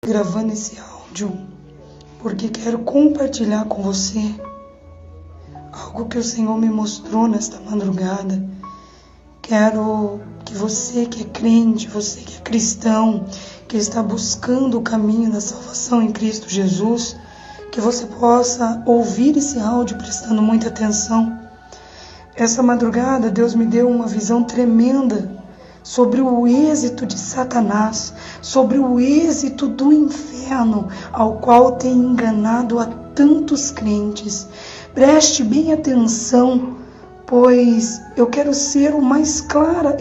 Gravando esse áudio porque quero compartilhar com você algo que o Senhor me mostrou nesta madrugada. Quero que você que é crente, você que é cristão, que está buscando o caminho da salvação em Cristo Jesus, que você possa ouvir esse áudio prestando muita atenção. Essa madrugada Deus me deu uma visão tremenda sobre o êxito de Satanás, sobre o êxito do inferno ao qual tem enganado a tantos crentes. Preste bem atenção, pois eu quero ser a mais clara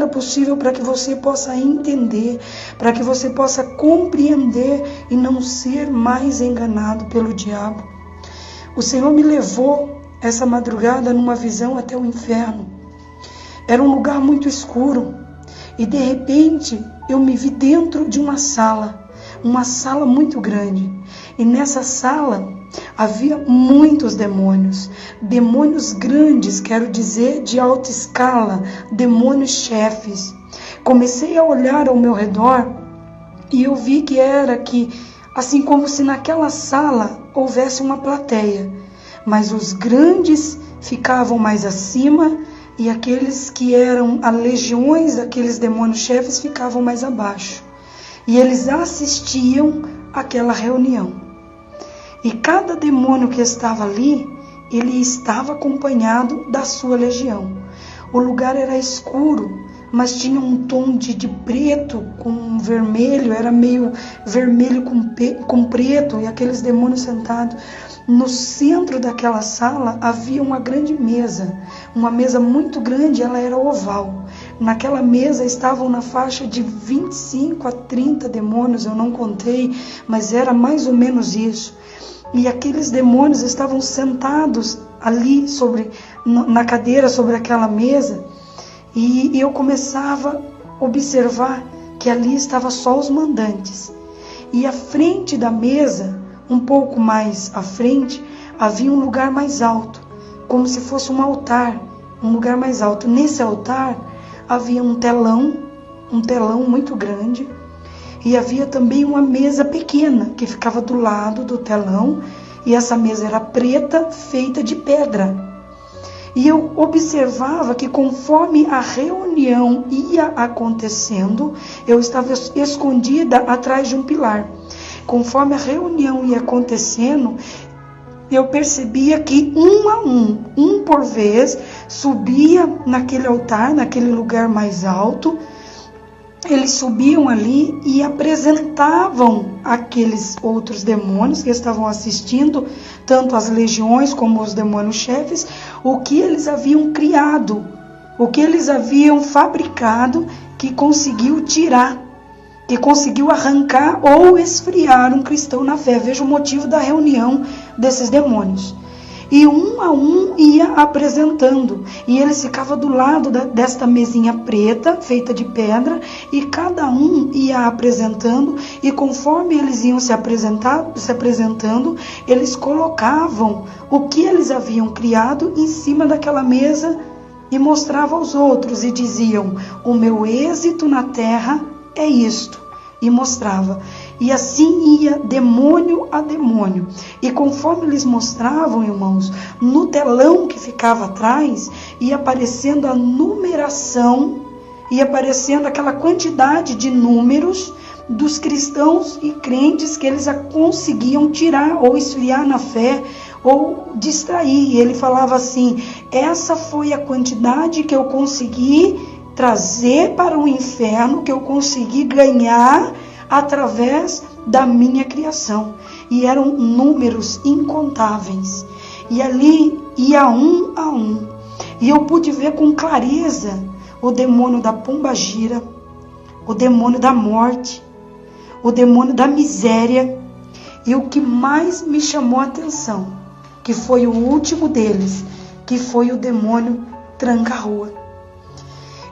possível para que você possa entender, para que você possa compreender e não ser mais enganado pelo diabo. O Senhor me levou essa madrugada numa visão até o inferno. Era um lugar muito escuro e de repente eu me vi dentro de uma sala muito grande. E nessa sala havia muitos demônios grandes, quero dizer, de alta escala, demônios chefes. Comecei a olhar ao meu redor e eu vi que assim como se naquela sala houvesse uma plateia, mas os grandes ficavam mais acima e aqueles que eram as legiões daqueles demônios chefes ficavam mais abaixo. E eles assistiam àquela reunião. E cada demônio que estava ali, ele estava acompanhado da sua legião. O lugar era escuro, mas tinha um tom de preto com vermelho, era meio vermelho com preto, e aqueles demônios sentados. No centro daquela sala havia uma grande mesa, uma mesa muito grande, ela era oval. Naquela mesa estavam na faixa de 25 a 30 demônios, eu não contei, mas era mais ou menos isso. E aqueles demônios estavam sentados ali na cadeira sobre aquela mesa, e eu começava a observar que ali estavam só os mandantes. E à frente da mesa, um pouco mais à frente, havia um lugar mais alto, como se fosse um altar, um lugar mais alto. Nesse altar havia um telão muito grande, e havia também uma mesa pequena que ficava do lado do telão, e essa mesa era preta, feita de pedra. E eu observava que conforme a reunião ia acontecendo, eu estava escondida atrás de um pilar. Conforme a reunião ia acontecendo, eu percebia que um por vez, subia naquele altar, naquele lugar mais alto. Eles subiam ali e apresentavam aqueles outros demônios que estavam assistindo, tanto as legiões como os demônios chefes, o que eles haviam criado, o que eles haviam fabricado, que conseguiu tirar, que conseguiu arrancar ou esfriar um cristão na fé. Veja o motivo da reunião desses demônios. E um a um ia apresentando, e eles ficavam do lado desta mesinha preta, feita de pedra, e cada um ia apresentando, e conforme eles iam se apresentando, eles colocavam o que eles haviam criado em cima daquela mesa, e mostravam aos outros, e diziam: o meu êxito na terra é isto, e mostrava. E assim ia demônio a demônio. E conforme eles mostravam, irmãos, no telão que ficava atrás, ia aparecendo a numeração, ia aparecendo aquela quantidade de números dos cristãos e crentes que eles conseguiam tirar ou esfriar na fé ou distrair. E ele falava assim: essa foi a quantidade que eu consegui trazer para o inferno, que eu consegui ganhar através da minha criação. E eram números incontáveis. E ali ia um a um. E eu pude ver com clareza o demônio da pombagira, o demônio da morte, o demônio da miséria. E o que mais me chamou a atenção, que foi o último deles, que foi o demônio tranca-rua.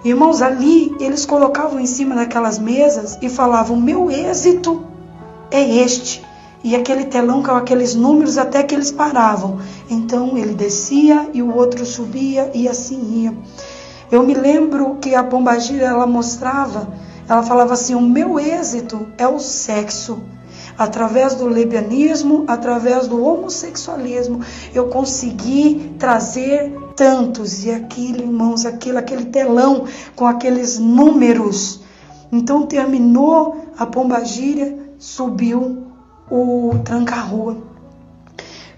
Irmãos, ali eles colocavam em cima daquelas mesas e falavam: meu êxito é este. E aquele telão com aqueles números, até que eles paravam. Então ele descia e o outro subia, e assim ia. Eu me lembro que a pombagira, ela mostrava Ela falava assim: o meu êxito é o sexo. Através do lesbianismo, através do homossexualismo, eu consegui trazer tantos. E aquilo, irmãos, aquele telão com aqueles números. Então terminou a pombagira, subiu o tranca-rua.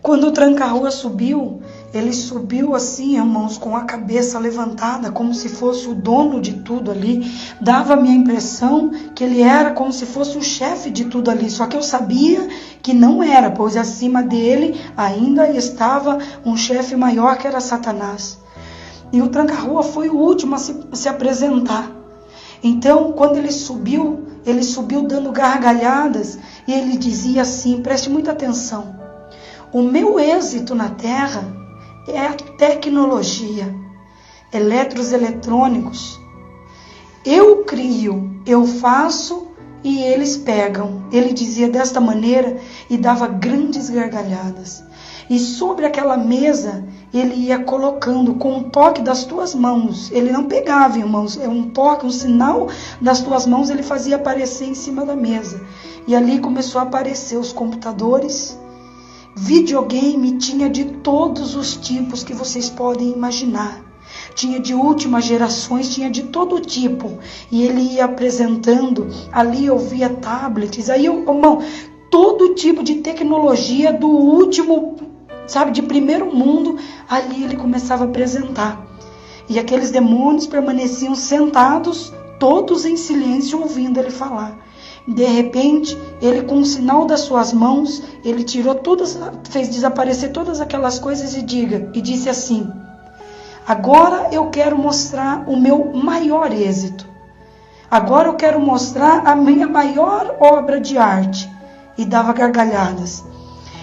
Quando o tranca-rua subiu, ele subiu assim, irmãos, com a cabeça levantada, como se fosse o dono de tudo ali. Dava a minha impressão que ele era como se fosse o chefe de tudo ali. Só que eu sabia que não era, pois acima dele ainda estava um chefe maior, que era Satanás. E o tranca-rua foi o último a se apresentar. Então, quando ele subiu dando gargalhadas, e ele dizia assim, preste muita atenção: o meu êxito na terra é a tecnologia, eletrônicos. Eu crio, eu faço e eles pegam. Ele dizia desta maneira e dava grandes gargalhadas. E sobre aquela mesa ele ia colocando com um toque das tuas mãos. Ele não pegava, irmãos, é um toque, um sinal das tuas mãos, ele fazia aparecer em cima da mesa. E ali começou a aparecer os computadores. Videogame tinha de todos os tipos que vocês podem imaginar. Tinha de últimas gerações, tinha de todo tipo. E ele ia apresentando, ali eu via tablets, aí irmão, todo tipo de tecnologia do último, sabe, de primeiro mundo, ali ele começava a apresentar. E aqueles demônios permaneciam sentados, todos em silêncio, ouvindo ele falar. De repente, ele, com o sinal das suas mãos, ele tirou todas, fez desaparecer todas aquelas coisas e disse assim: agora eu quero mostrar o meu maior êxito. Agora eu quero mostrar a minha maior obra de arte. E dava gargalhadas.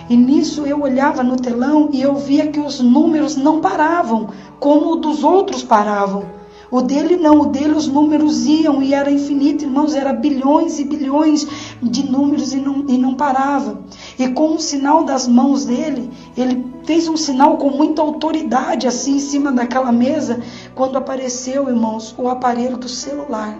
E nisso eu olhava no telão e eu via que os números não paravam, como o dos outros paravam. O dele não, o dele os números iam e era infinito, irmãos, era bilhões e bilhões de números e não parava. E com o sinal das mãos dele, ele fez um sinal com muita autoridade assim em cima daquela mesa, quando apareceu, irmãos, o aparelho do celular.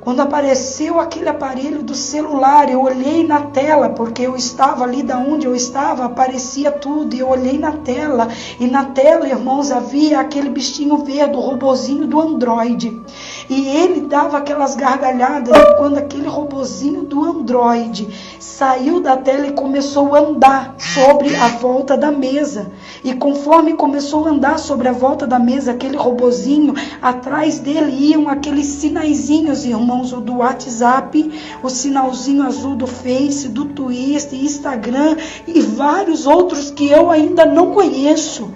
Quando apareceu aquele aparelho do celular, eu olhei na tela, porque eu estava ali da onde eu estava, aparecia tudo, e eu olhei na tela, e na tela, irmãos, havia aquele bichinho verde, o robozinho do Android, e ele dava aquelas gargalhadas, e quando aquele robozinho do Android saiu da tela e começou a andar sobre a volta da mesa, e conforme começou a andar sobre a volta da mesa, aquele robozinho, atrás dele iam aqueles sinaizinhos, irmãos, o do WhatsApp, o sinalzinho azul do Face, do Twitter, Instagram e vários outros que eu ainda não conheço.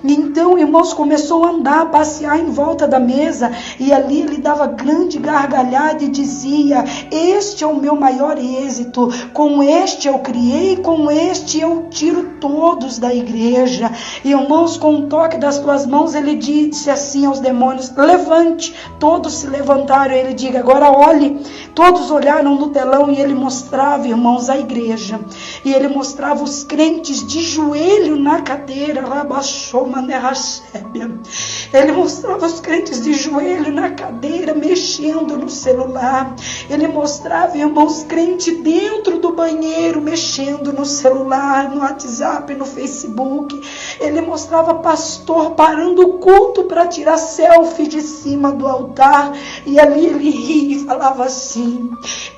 Então, irmãos, começou a andar, a passear em volta da mesa, e ali ele dava grande gargalhada e dizia: este é o meu maior êxito, com este eu criei, com este eu tiro todos da igreja. E, irmãos, com um toque das tuas mãos, ele disse assim aos demônios: levante. Todos se levantaram, ele diga: agora olhe. Todos olharam no telão e ele mostrava, irmãos, a igreja. E ele mostrava os crentes de joelho na cadeira, ele mostrava os crentes de joelho na cadeira, mexendo no celular. Ele mostrava, irmãos, crente dentro do banheiro, mexendo no celular, no WhatsApp, no Facebook. Ele mostrava pastor parando o culto para tirar selfie de cima do altar. E ali ele ria e falava assim: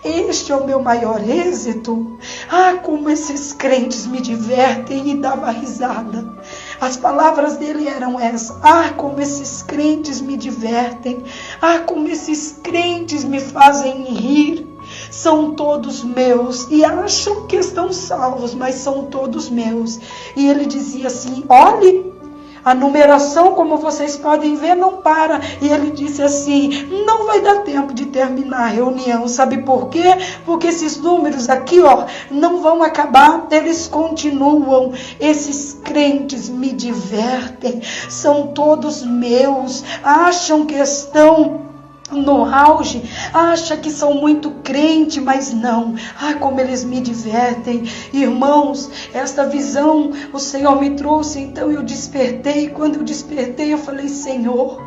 este é o meu maior êxito. Ah, como esses crentes me divertem, e dava risada. As palavras dele eram essas: ah, como esses crentes me divertem, ah, como esses crentes me fazem rir. São todos meus e acham que estão salvos, mas são todos meus. E ele dizia assim: olhe, a numeração, como vocês podem ver, não para. E ele disse assim: não vai dar tempo de terminar a reunião. Sabe por quê? Porque esses números aqui, ó, não vão acabar, eles continuam. Esses crentes me divertem, são todos meus, acham que estão no auge, acha que são muito crente, mas não. Ah, como eles me divertem. Irmãos, esta visão o Senhor me trouxe, então eu despertei. Quando eu despertei, eu falei: Senhor,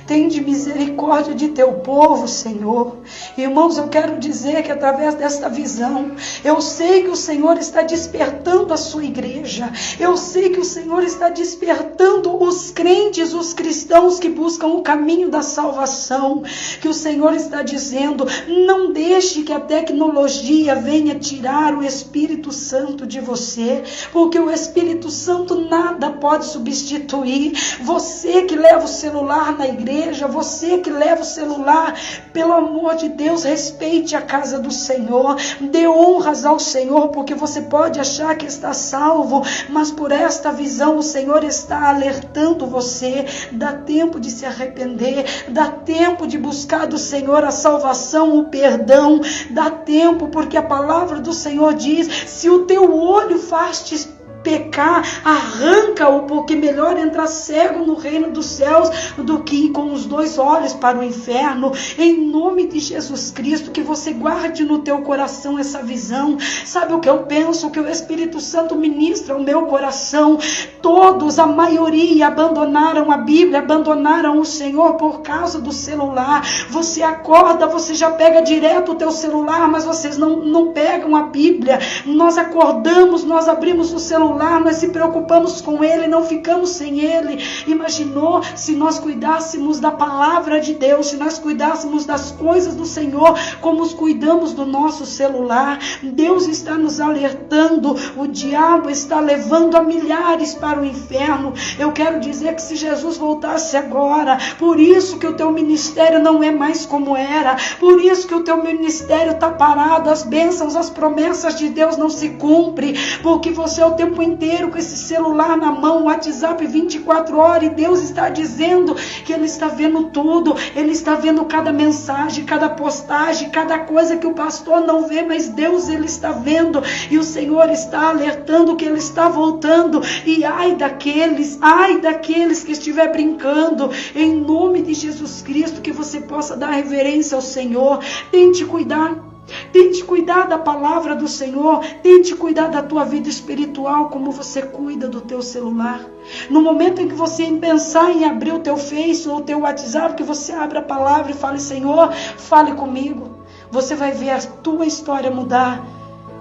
Tende misericórdia de teu povo, Senhor. Irmãos, eu quero dizer que através desta visão, eu sei que o Senhor está despertando a sua igreja. Eu sei que o Senhor está despertando os crentes, os cristãos que buscam o caminho da salvação. Que o Senhor está dizendo: não deixe que a tecnologia venha tirar o Espírito Santo de você, porque o Espírito Santo nada pode substituir. Você que leva o celular na igreja, você que leva o celular, pelo amor de Deus, respeite a casa do Senhor, dê honras ao Senhor, porque você pode achar que está salvo, mas por esta visão o Senhor está alertando você. Dá tempo de se arrepender, dá tempo de buscar do Senhor a salvação, o perdão, dá tempo, porque a palavra do Senhor diz: se o teu olho faz-te pecar, arranca-o, porque melhor entrar cego no reino dos céus do que ir com os dois olhos para o inferno. Em nome de Jesus Cristo, que você guarde no teu coração essa visão. Sabe o que eu penso? O que o Espírito Santo ministra ao meu coração? Todos, a maioria, abandonaram a Bíblia, abandonaram o Senhor por causa do celular. Você acorda, você já pega direto o teu celular, mas vocês não pegam a Bíblia. Nós acordamos, nós abrimos o celular, nós se preocupamos com ele, não ficamos sem ele. Imaginou se nós cuidássemos da palavra de Deus, se nós cuidássemos das coisas do Senhor como cuidamos do nosso celular? Deus está nos alertando, o diabo está levando a milhares para o inferno. Eu quero dizer que se Jesus voltasse agora, por isso que o teu ministério não é mais como era, por isso que o teu ministério está parado, as bênçãos, as promessas de Deus não se cumprem, porque você é o tempo inteiro com esse celular na mão, WhatsApp 24 horas, e Deus está dizendo que Ele está vendo tudo, Ele está vendo cada mensagem, cada postagem, cada coisa que o pastor não vê, mas Deus, Ele está vendo, e o Senhor está alertando que Ele está voltando. E ai daqueles que estiver brincando, em nome de Jesus Cristo, que você possa dar reverência ao Senhor. Tente cuidar da palavra do Senhor, tente cuidar da tua vida espiritual como você cuida do teu celular. No momento em que você pensar em abrir o teu Face ou o teu WhatsApp, que você abra a palavra e fale: Senhor, fale comigo. Você vai ver a tua história mudar.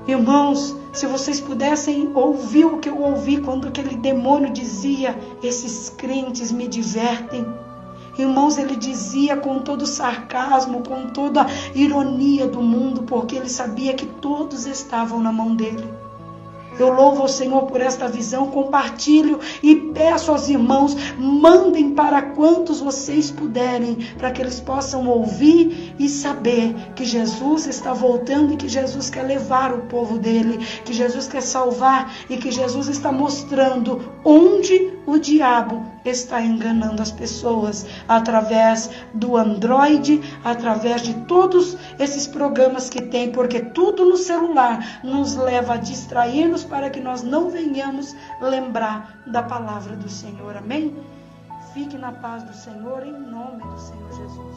Irmãos, se vocês pudessem ouvir o que eu ouvi quando aquele demônio dizia: esses crentes me divertem. Irmãos, ele dizia com todo o sarcasmo, com toda a ironia do mundo, porque ele sabia que todos estavam na mão dele. Eu louvo ao Senhor por esta visão, compartilho e peço aos irmãos, mandem para quantos vocês puderem, para que eles possam ouvir e saber que Jesus está voltando e que Jesus quer levar o povo dele, que Jesus quer salvar e que Jesus está mostrando onde o diabo está enganando as pessoas, através do Android, através de todos esses programas que tem, porque tudo no celular nos leva a distrair-nos para que nós não venhamos lembrar da palavra do Senhor. Amém? Fique na paz do Senhor, em nome do Senhor Jesus.